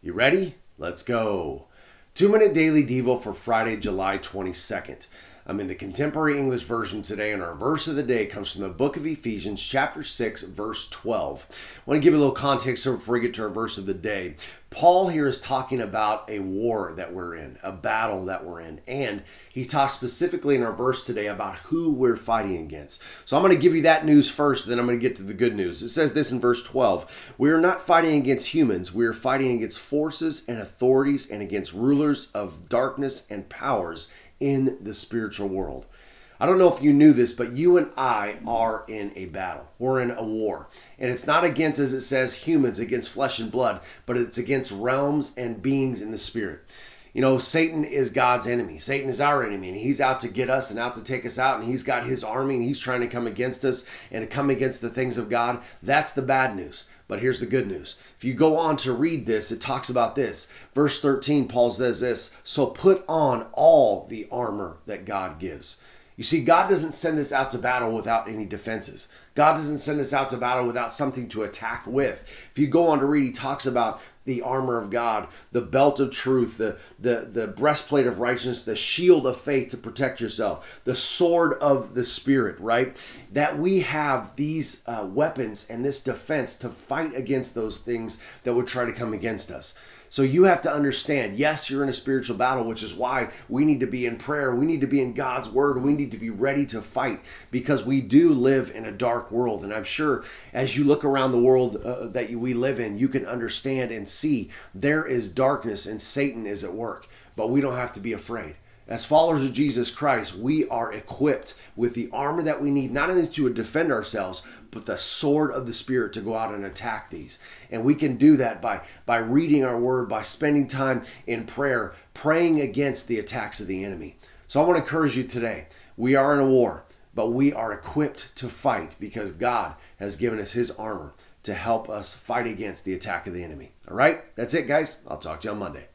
You ready? Let's go. 2-minute daily devo for Friday, July 22nd. I'm in the Contemporary English Version today, and our verse of the day comes from the book of Ephesians, chapter 6, verse 12. I want to give you a little context before we get to our verse of the day. Paul here is talking about a war that we're in, a battle that we're in, and he talks specifically in our verse today about who we're fighting against. So I'm going to give you that news first, then I'm going to get to the good news. It says this in verse 12, "We are not fighting against humans, we are fighting against forces and authorities and against rulers of darkness and powers in the spiritual world." I don't know if you knew this, but you and I are in a battle. We're in a war. And it's not against, as it says, humans, against flesh and blood, but it's against realms and beings in the spirit. You know, Satan is God's enemy. Satan is our enemy, and he's out to get us and out to take us out, and he's got his army, and he's trying to come against us and to come against the things of God. That's the bad news. But here's the good news. If you go on to read this, it talks about this. Verse 13, Paul says this, "So put on all the armor that God gives." You see, God doesn't send us out to battle without any defenses. God doesn't send us out to battle without something to attack with. If you go on to read, he talks about the armor of God, the belt of truth, the breastplate of righteousness, the shield of faith to protect yourself, the sword of the Spirit, right? That we have these weapons and this defense to fight against those things that would try to come against us. So you have to understand, yes, you're in a spiritual battle, which is why we need to be in prayer. We need to be in God's word. We need to be ready to fight because we do live in a dark world. And I'm sure as you look around the world we live in, you can understand and see there is darkness and Satan is at work, but we don't have to be afraid. As followers of Jesus Christ, we are equipped with the armor that we need, not only to defend ourselves, but the sword of the Spirit to go out and attack these. And we can do that by reading our word, by spending time in prayer, praying against the attacks of the enemy. So I want to encourage you today. We are in a war, but we are equipped to fight because God has given us his armor to help us fight against the attack of the enemy. All right? That's it, guys. I'll talk to you on Monday.